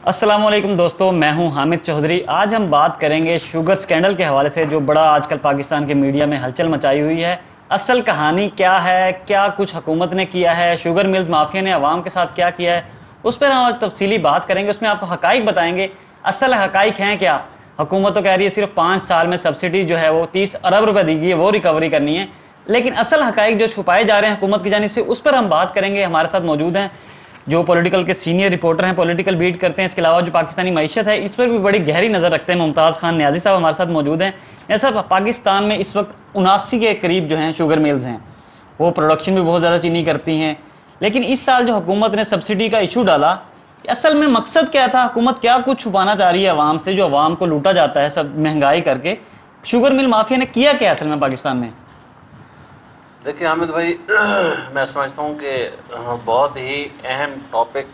अस्सलाम वालेकुम दोस्तों, मैं हूं हामिद चौधरी। आज हम बात करेंगे शुगर स्कैंडल के हवाले से जो बड़ा आजकल पाकिस्तान के मीडिया में हलचल मचाई हुई है। असल कहानी क्या है, क्या कुछ हुकूमत ने किया है, शुगर मिल्स माफिया ने अवाम के साथ क्या किया है, उस पर हम आज तफसीली बात करेंगे। उसमें आपको हकाइक बताएंगे। असल हकाइक हैं क्या? हुकूमत तो कह रही है सिर्फ 5 साल में सब्सिडी जो है वो 30 अरब रुपए दी गई है, वो रिकवरी करनी है। लेकिन असल हकाइक जो छुपाए जा रहे हैं हुकूमत की जानिब से, उस पर हम बात करेंगे। हमारे साथ मौजूद हैं जो पॉलिटिकल के सीनियर रिपोर्टर हैं, पॉलिटिकल बीट करते हैं। इसके अलावा जो पाकिस्तानी मईशत है इस पर भी बड़ी गहरी नज़र रखते हैं। मुमताज़ खान न्याजी साहब हमारे साथ मौजूद हैं। ऐसा पाकिस्तान में इस वक्त 79 के करीब जो हैं शुगर मिल्स हैं, वो प्रोडक्शन भी बहुत ज़्यादा चीनी करती हैं। लेकिन इस साल जो हुकूमत ने सब्सिडी का इशू डाला, असल में मकसद क्या था? हुकूमत क्या कुछ छुपाना चाह रही है अवाम से, जो अवाम को लूटा जाता है सब महंगाई करके? शुगर मिल माफिया ने किया क्या असल में पाकिस्तान में? देखिए हामिद भाई, मैं समझता हूँ कि बहुत ही अहम टॉपिक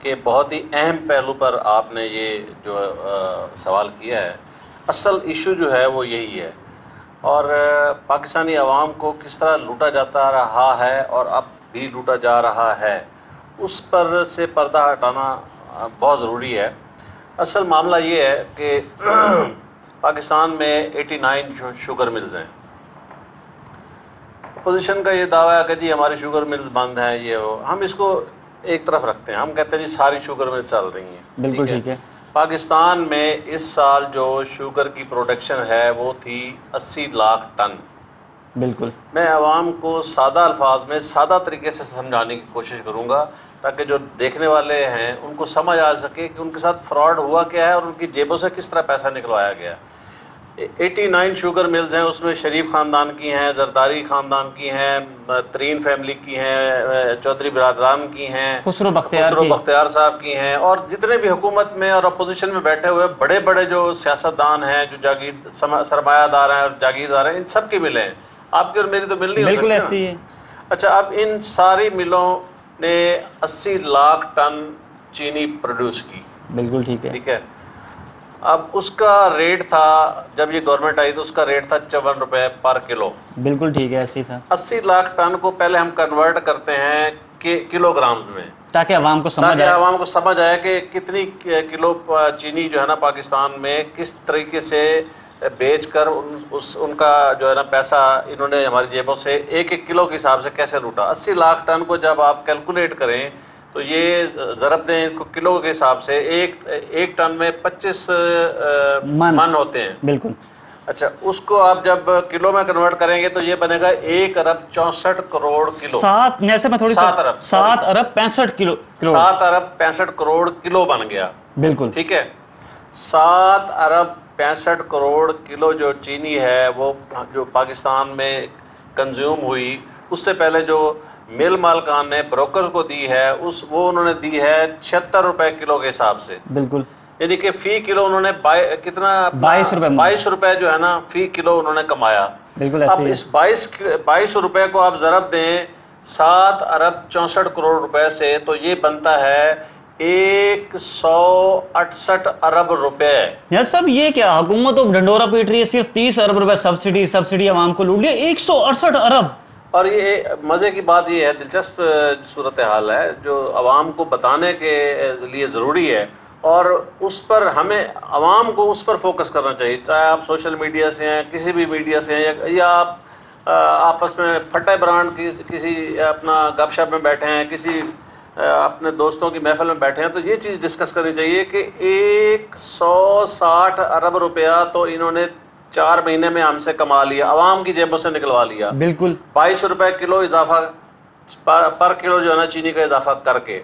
के बहुत ही अहम पहलू पर आपने ये जो सवाल किया है। असल इशू जो है वो यही है, और पाकिस्तानी अवाम को किस तरह लूटा जाता रहा है और अब भी लूटा जा रहा है, उस पर से पर्दा हटाना बहुत ज़रूरी है। असल मामला ये है कि पाकिस्तान में 89 शुगर मिल्स हैं। अपोजिशन का ये दावा है कि जी हमारी शुगर मिल्स बंद हैं, ये हो। हम इसको एक तरफ रखते हैं, हम कहते हैं जी सारी शुगर मिल्स चल रही हैं। बिल्कुल ठीक है। पाकिस्तान में इस साल जो शुगर की प्रोडक्शन है वो थी 80 लाख टन। बिल्कुल। मैं आवाम को सादा अल्फाज में सादा तरीके से समझाने की कोशिश करूँगा ताकि जो देखने वाले हैं उनको समझ आ सके कि उनके साथ फ्रॉड हुआ क्या है और उनकी जेबों से किस तरह पैसा निकलवाया गया। 89 शुगर मिल्स हैं, उसमें शरीफ ख़ानदान की हैं, जरदारी ख़ानदान की हैं, तरीन फैमिली की हैं, चौधरी बिरादरान की हैं, खुसरो बख्तियार साहब की हैं, और जितने भी हुकूमत में और अपोजिशन में बैठे हुए बड़े बड़े जो सियासतदान हैं, जो जागीर सरमायादार हैं और जागीरदार हैं, इन सब की मिलें। आपकी और मेरी तो मिल नहीं हो सकती। बिल्कुल ऐसी है। अच्छा, अब इन सारी मिलों ने 80 लाख टन चीनी प्रोड्यूस की। बिल्कुल ठीक है। ठीक है। अब उसका रेट था, जब ये गवर्नमेंट आई तो उसका रेट था 54 रुपये पर किलो। बिल्कुल ठीक है, ऐसी था। 80 लाख टन को पहले हम कन्वर्ट करते हैं कि किलोग्राम में, ताकि आवाम को समझ आए कि कितनी किलो चीनी जो है ना पाकिस्तान में किस तरीके से बेचकर उनका जो है ना पैसा इन्होंने हमारी जेबों से एक एक किलो के हिसाब से कैसे लूटा। 80 लाख टन को जब आप कैलकुलेट करें तो ये ज़रब दें इनको किलो के हिसाब से, एक टन में 25 मन होते हैं। बिल्कुल। अच्छा, उसको आप जब किलो में कन्वर्ट करेंगे तो ये बनेगा 1 अरब 64 करोड़ किलो। 7 अरब 65 किलो 7 अरब 65 करोड़ किलो बन गया। बिल्कुल ठीक है। 7 अरब 65 करोड़ किलो जो चीनी है वो जो पाकिस्तान में कंज्यूम हुई, उससे पहले जो मिल मालकान ने ब्रोकर को दी है वो उन्होंने दी है 76 रुपए किलो के हिसाब से। बिल्कुल। यानी कि फी किलो उन्होंने कितना 22 रुपए जो है ना फी किलो उन्होंने कमाया। बिल्कुल। अब इस 22 रुपए को आप ज़रब दें 7 अरब 64 करोड़ रुपए से, तो ये बनता है 168 अरब रुपए। यार सब ये क्या हुकूमत तो डंडोरा पीट रही है, सिर्फ 30 अरब रुपए सब्सिडी आवाम को लूट लिया, 168 अरब। और ये मज़े की बात ये है, दिलचस्प सूरत हाल है जो आवाम को बताने के लिए ज़रूरी है, और उस पर हमें आवाम को उस पर फोकस करना चाहिए। चाहे आप सोशल मीडिया से हैं, किसी भी मीडिया से हैं, या आप आपस में फटे ब्रांड किसी अपना गपशप में बैठे हैं, किसी अपने दोस्तों की महफिल में बैठे हैं, तो ये चीज़ डिस्कस करनी चाहिए कि 160 अरब रुपया तो इन्होंने 4 महीने में हमसे कमा लिया, आवाम की जेबों से निकलवा लिया। बिल्कुल। 22 रुपए किलो इजाफा पर किलो जो है ना चीनी का इजाफा करके,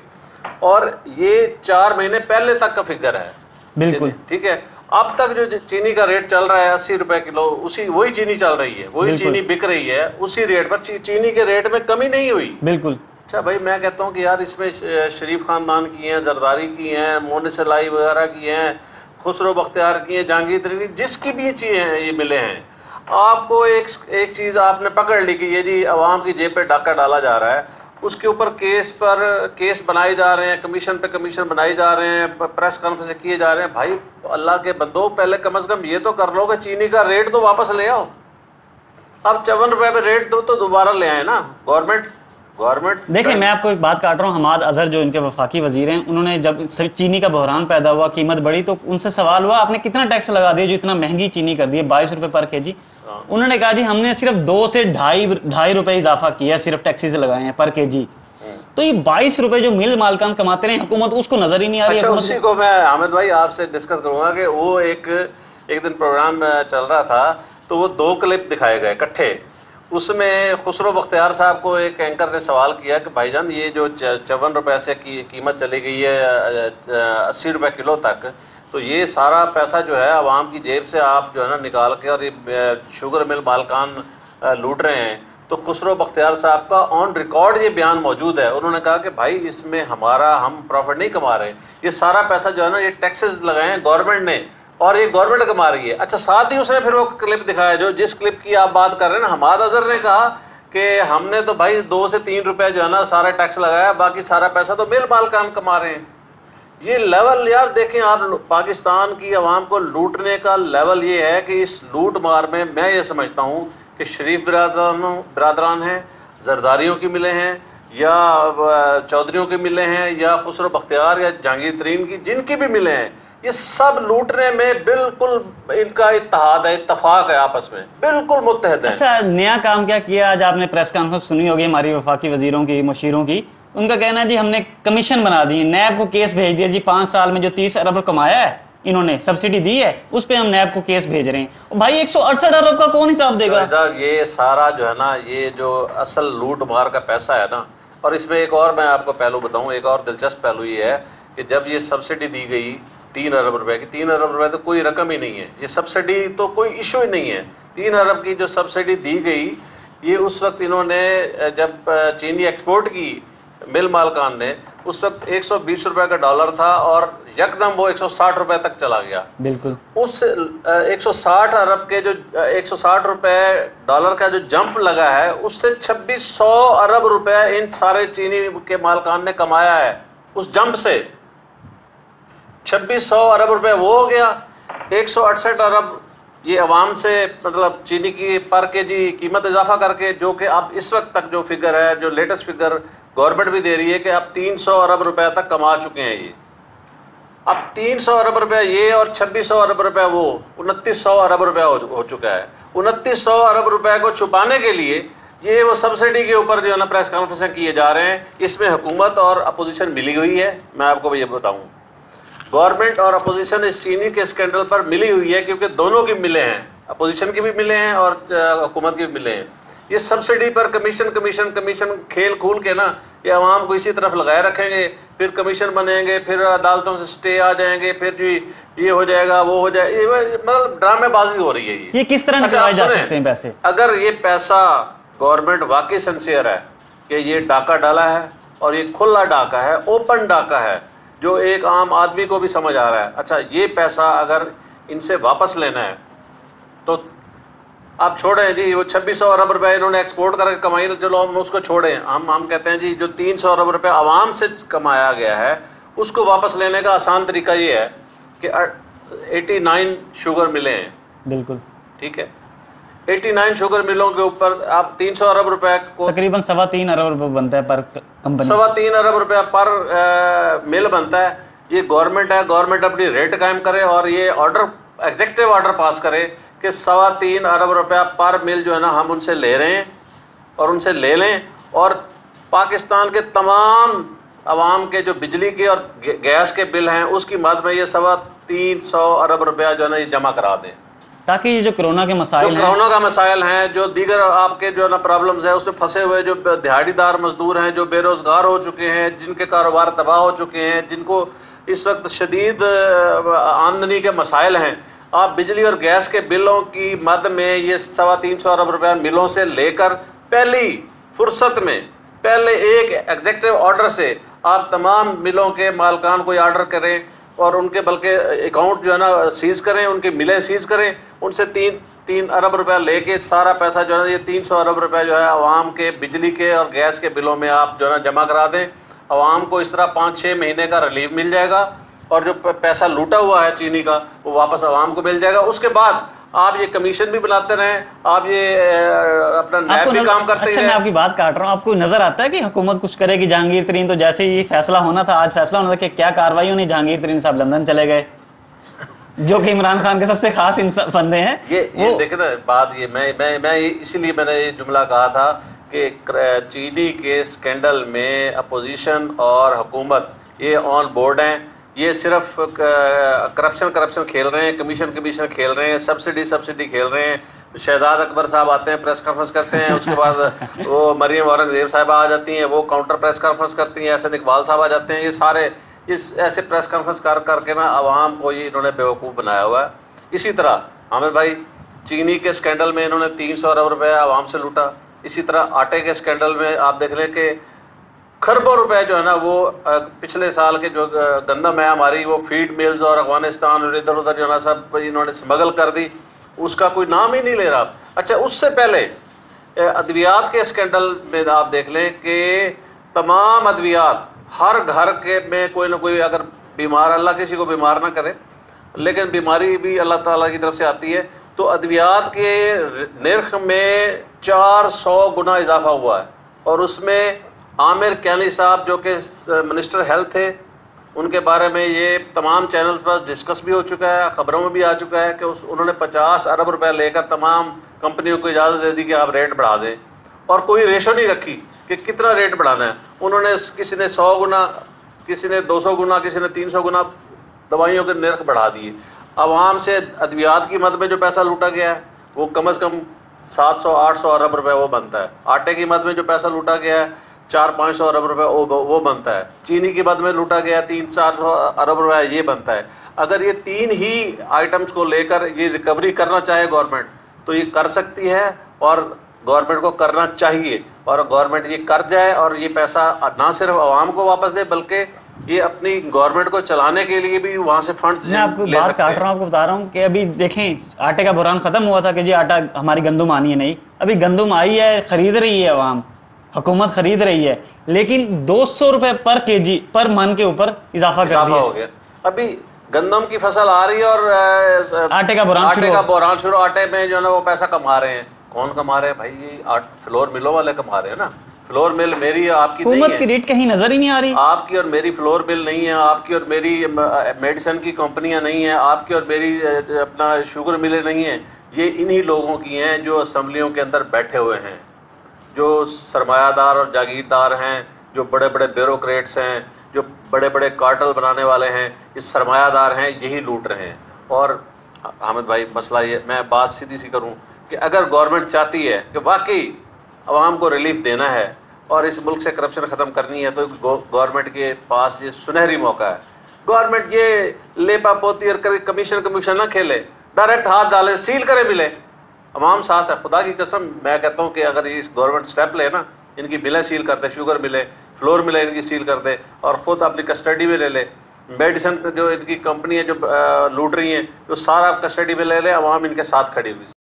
और ये 4 महीने पहले तक का फिगर है। बिल्कुल ठीक है। अब तक जो चीनी का रेट चल रहा है 80 रुपए किलो, वही चीनी चल रही है, वही चीनी बिक रही है उसी रेट पर। चीनी के रेट में कमी नहीं हुई। बिल्कुल। अच्छा भाई, मैं कहता हूँ कि यार इसमें शरीफ खानदान की हैं, जरदारी की हैं, मोनिसलाई वगैरह की हैं, खुसरो बख्तियार की हैं, जहांगीर, जिसकी भी चीज़ें हैं ये मिले हैं। आपको एक चीज़ आपने पकड़ ली कि ये जी आवाम की जेब पे डाका डाला जा रहा है, उसके ऊपर केस बनाए जा रहे हैं, कमीशन पे कमीशन बनाए जा रहे हैं, प्रेस कॉन्फ्रेंस किए जा रहे हैं। भाई अल्लाह के बंदो, पहले कम से कम ये तो कर लो कि चीनी का रेट तो वापस ले आओ। अब 54 रुपये पे रेट दो तो दोबारा ले आए ना। Government government. देखिए मैं आपको एक बात काट रहा हूँ, हमाद अजहर जो इनके वफाकी वजीर हैं, उन्होंने जब चीनी का बहरान पैदा हुआ, कीमत बढ़ी, तो उनसे सवाल हुआ आपने कितना टैक्स लगा दिया जो इतना महंगी चीनी कर दी है, 22 रुपए पर केजी। उन्होंने कहा जी हमने सिर्फ 2 से ढाई रुपए इजाफा किया, सिर्फ टैक्सेस लगाए हैं पर केजी। तो ये 22 रुपए जो मिल मालकान कमाते रहे, हुकूमत उसको नजर ही नहीं आ रही। अच्छा, उसी को मैं हामिद भाई आपसे डिस्कस करूंगा कि वो एक दिन प्रोग्राम चल रहा था तो वो 2 क्लिप दिखाए गए इकट्ठे। उसमें खुसरो बख्तियार साहब को एक एंकर ने सवाल किया कि भाईजान ये जो 54 रुपए से कीमत चली गई है 80 रुपए किलो तक, तो ये सारा पैसा जो है आवाम की जेब से आप जो है ना निकाल के और ये शुगर मिल मालकान लूट रहे हैं। तो खुसरो बख्तियार साहब का ऑन रिकॉर्ड ये बयान मौजूद है। उन्होंने कहा कि भाई इसमें हम प्रॉफिट नहीं कमा रहे, ये सारा पैसा जो है ना ये टैक्सेस लगाए हैं गवर्नमेंट ने और ये गवर्नमेंट कमा रही है। अच्छा, साथ ही उसने फिर वो क्लिप दिखाया जो जिस क्लिप की आप बात कर रहे हैं ना, हमाद अजहर ने कहा कि हमने तो भाई 2 से 3 रुपए जो है ना सारा टैक्स लगाया, बाकी सारा पैसा तो मिल मालकान कमा रहे हैं। ये लेवल यार देखें आप, पाकिस्तान की आवाम को लूटने का लेवल ये है कि इस लूट मार में मैं ये समझता हूँ कि शरीफ बिरादरान हैं, जरदारियों की मिले हैं या चौधरियों के मिले हैं या खुसरो बख्तियार या जहांगीर तरीन की, जिनकी भी मिले हैं, ये सब लूटने में बिल्कुल इनका इत्तेहाद है, इत्तफाक है, आपस में बिल्कुल मुत्तहद है। अच्छा, नया काम क्या किया? आज आपने प्रेस कॉन्फ्रेंस सुनी होगी हमारी वफाकी वजीरों की, मुशीरों की। उनका कहना है जी हमने कमीशन बना दी, नैब को केस भेज दिया जी, 5 साल में जो 30 अरब कमाया है इन्होंने, सब्सिडी दी है, उस पे हम नैब को केस भेज रहे हैं। भाई 168 अरब का कौन हिसाब देगा? साहब ये सारा जो है ना, ये जो असल लूट मार का पैसा है ना, और इसमें एक और मैं आपको पहलू बताऊं, एक और दिलचस्प पहलू ये है कि जब ये सब्सिडी दी गई 3 अरब रुपए की, 3 अरब रुपए तो कोई रकम ही नहीं है, ये सब्सिडी तो कोई इशू ही नहीं है। 3 अरब की जो सब्सिडी दी गई, ये उस वक्त इन्होंने जब चीनी एक्सपोर्ट की मिल मालकान ने, उस वक्त 120 रुपए का डॉलर था और यकदम वो 160 रुपए तक चला गया। बिल्कुल उस 160 अरब के जो 160 रुपए डॉलर का जो जंप लगा है, उससे 2600 अरब रुपए इन सारे चीनी के मालकान ने कमाया है। उस जंप से 2600 अरब रुपए वो हो गया, 168 अरब ये अवाम से मतलब चीनी की पर केजी कीमत इजाफा करके, जो कि अब इस वक्त तक जो फिगर है, जो लेटेस्ट फिगर गवर्नमेंट भी दे रही है कि अब 300 अरब रुपए तक कमा चुके हैं ये। अब 300 अरब रुपए ये और 2600 अरब रुपए वो, 2900 अरब रुपए हो चुका है। 2900 अरब रुपए को छुपाने के लिए ये वो सब्सिडी के ऊपर जो है ना प्रेस कॉन्फ्रेंस किए जा रहे हैं। इसमें हुकूमत और अपोजिशन मिली हुई है। मैं आपको ये बताऊं, गवर्नमेंट और अपोजिशन इस चीनी के स्कैंडल पर मिली हुई है, क्योंकि दोनों की मिले हैं, अपोजिशन की भी मिले हैं और हुकूमत के भी मिले हैं। ये सब्सिडी पर कमीशन खेल खूल के ना ये आवाम को इसी तरफ लगाए रखेंगे, फिर कमीशन बनेंगे, फिर अदालतों से स्टे आ जाएंगे, फिर ये हो जाएगा वो हो जाएगा, ये मतलब ड्रामेबाजी हो रही है। ये किस तरह निकलवाए जा सकते हैं पैसे? अगर ये पैसा गवर्नमेंट वाकई सिंसियर है कि ये डाका डाला है और ये खुला डाका है, ओपन डाका है, जो एक आम आदमी को भी समझ आ रहा है, अच्छा ये पैसा अगर इनसे वापस लेना है तो आप छोड़ें जी, वो 2600 अरब रुपए इन्होंने एक्सपोर्ट करके कमाई, तो चलो हम उसको छोड़ें। हम कहते हैं जी जो 300 अरब रुपए आवाम से कमाया गया है उसको वापस लेने का आसान तरीका ये है कि 89 शुगर मिले हैं। बिल्कुल ठीक है, 89 शुगर मिलों के ऊपर आप 300 अरब रुपए को, तकरीबन 3.25 अरब रुपए बनता है पर कंपनी, 3.25 अरब रुपया पर मिल बनता है। ये गवर्नमेंट है, गवर्नमेंट अपनी रेट कायम करे और ये ऑर्डर, एग्जीक्यूटिव ऑर्डर पास करे कि 3.25 अरब रुपया पर मिल जो है ना हम उनसे ले रहे हैं और उनसे ले लें, और पाकिस्तान के तमाम आवाम के जो बिजली के और गैस के बिल हैं उसकी मद में ये 325 अरब रुपया जो है ना ये जमा करा दें, ताकि ये जो कोरोना के मसाइल हैं, कोरोना का मसाइल हैं, जो दीगर आपके जो है ना प्रॉब्लम्स है उसमें फंसे हुए जो दिहाड़ीदार मजदूर हैं, जो बेरोजगार हो चुके हैं, जिनके कारोबार तबाह हो चुके हैं, जिनको इस वक्त शदीद आमदनी के मसाइल हैं, आप बिजली और गैस के बिलों की मद में ये 325 अरब रुपया मिलों से लेकर पहली फुर्सत में पहले एक एग्जीक्यूटिव ऑर्डर से आप तमाम मिलों के मालकान को ऑर्डर करें और उनके बल्कि अकाउंट जो है ना सीज करें, उनकी मिलें सीज करें, उनसे 3 अरब रुपया लेके सारा पैसा जो है ना ये 300 अरब रुपया जो है आवाम के बिजली के और गैस के बिलों में आप जो है ना जमा करा दें। आवाम को इस तरह 5-6 महीने का रिलीफ मिल जाएगा और जो पैसा लूटा हुआ है चीनी का वो वापस आवाम को मिल जाएगा। उसके बाद آپ یہ کمیشن بھی بناتے رہیں, آپ یہ اپنا نیب بھی کام کرتے اچھا رہیں. میں آپ کی بات کاٹ رہا ہوں, آپ کو نظر آتا ہے کہ حکومت کچھ کرے گی؟ جہانگیر ترین تو جیسے ہی فیصلہ ہونا تھا, آج فیصلہ ہونا تھا کہ کیا کاروائی ہونی, جہانگیر ترین صاحب لندن چلے گئے, جو کہ عمران خان کے سب سے خاص بندے ہیں. یہ دیکھیں نا بات, یہ میں اسی لیے میں نے یہ جملہ کہا تھا کہ چینی کے اسکینڈل میں اپوزیشن اور حکومت یہ آن بورڈ ہیں. یہ صرف کرپشن کھیل رہے ہیں, کمیشن کھیل رہے ہیں, سبسڈی کھیل رہے ہیں. شہزاد اکبر صاحب آتے ہیں, پریس کانفرنس کرتے ہیں, اس کے بعد وہ مریم اورنگزیب صاحبہ آ جاتی ہیں, وہ کاؤنٹر پریس کانفرنس کرتی ہیں, احسن اقبال صاحب آ جاتے ہیں. یہ سارے ایسے پریس کانفرنس کر کے نا عوام کو یہ انہوں نے بیوقوف بنایا ہوا ہے. اسی طرح حامد بھائی, چینی کے اسکینڈل میں انہوں نے 300 ارب روپے عوام سے لوٹا. اسی طرح آٹے کے اسکینڈل میں آپ دیکھ لیں کہ کھربوں روپے جو ہے نا وہ پچھلے سال کے جو گندم ہے ہماری, وہ فیڈ میلز اور افغانستان اور ادھر ادھر جو ہے نا سب انہوں نے اسمگل کر دی, اس کا کوئی نام ہی نہیں لے رہا. اچھا اس سے پہلے ادویات کے اسکینڈل میں آپ دیکھ لیں کہ تمام ادویات ہر گھر کے میں کوئی نہ کوئی, اگر بیمار, اللہ کسی کو بیمار نہ کرے لیکن بیماری بھی اللہ تعالیٰ کی طرف سے آتی ہے, تو ادویات کے نرخ میں 400 گنا اضافہ ہوا ہے. اور اس میں عامر کیانی صاحب جو کہ منسٹر ہیلتھ تھے, ان کے بارے میں یہ تمام چینلز پر ڈسکس بھی ہو چکا ہے, خبروں میں بھی آ چکا ہے کہ انہوں نے 50 ارب روپے لے کر تمام کمپنیوں کو اجازت دے دی کہ آپ ریٹ بڑھا دیں, اور کوئی ریشو نہیں رکھی کہ کتنا ریٹ بڑھانا ہے. انہوں نے کسی نے 100 گنا, کسی نے 200 گنا, کسی نے 300 گنا دوائیوں کے نرخ بڑھا دیے. عوام سے ادویات کی مد میں جو پیسہ لوٹا گیا ہے وہ کم از کم 700-800 ارب روپے وہ بنتا ہے. آٹے کی مد میں جو پیسہ لوٹا گیا ہے 400-500 ارب روپے وہ بنتا ہے. چینی کی مد میں لوٹا گیا 300-400 ارب روپے یہ بنتا ہے. اگر یہ تین ہی آئٹمز کو لے کر یہ ریکوری کرنا چاہے گورنمنٹ تو یہ کر سکتی ہے, اور گورنمنٹ کو کرنا چاہیے, اور گورنمنٹ یہ کر جائے اور یہ پیسہ نہ صرف عوام کو واپس دے بلکہ یہ اپنی گورنمنٹ کو چلانے کے لیے بھی وہاں سے فنڈز میں آپ کو بات کاٹ رہا ہوں, آپ کو بتا رہا ہوں کہ ابھی دیکھیں آٹے کا بحران ختم ہوا تھا کہ جی آٹا ہماری گندم آنی ہے, نہیں, ابھی گندم آئی ہے, خرید رہی ہے عوام, حکومت خرید رہی ہے, لیکن 200 روپے پر کے جی پر من کے اوپر اضافہ کر دیا ہو گیا. ابھی گندم کی فصل آ رہی ہے اور آٹے کا بحران شروع. آٹے میں جو ہے نا وہ پیسہ کما رہے ہیں. کون کما رہے ہیں بھائی؟ یہ فلور ملوں والے کما رہے ہیں نا. فلور مل میری آپ کی نہیں ہے, حکومت کی ریٹ کہیں نظر ہی نہیں آ رہی. آپ کی اور میری فلور مل نہیں ہے, آپ کی اور میری میڈیسن کی کمپنیاں نہیں ہیں, آپ کی اور میری اپنا شوگر ملیں نہیں ہیں. یہ انہی لوگوں کی ہیں جو اسمبلیوں کے اندر بیٹھے ہوئے ہیں, جو سرمایہ دار اور جاگیردار ہیں, جو بڑے بڑے بیوروکریٹس ہیں, جو بڑے بڑے کارٹل بنانے والے ہیں. یہ سرمایہ دار ہیں, یہی لوٹ رہے ہیں. اور حامد بھائی مسئلہ یہ, میں بات سیدھی سی کروں کہ اگر گورنمنٹ چاہتی ہے کہ واقعی عوام کو ریلیف دینا ہے اور اس ملک سے کرپشن ختم کرنی ہے تو گورنمنٹ کے پاس یہ سنہری موقع ہے. گورنمنٹ یہ لیپا پوتی اور کمیشن نہ کھیلے, ڈائریکٹ ہاتھ ڈالے, سیل کرے, ملے, عوام ساتھ ہے. خدا کی قسم میں کہتا ہوں کہ اگر یہ گورنمنٹ سٹیپ لے نا, ان کی ملیں سیل کر دے, شوگر ملے, فلور ملے ان کی سیل کر دے, اور خود اپنی کسٹڈی میں لے لے. میڈیسن جو ان کی کمپنی ہے جو لوٹ رہی ہیں, جو سارا کسٹڈی میں لے لے, عوام ان کے ساتھ کھڑی ہوئی.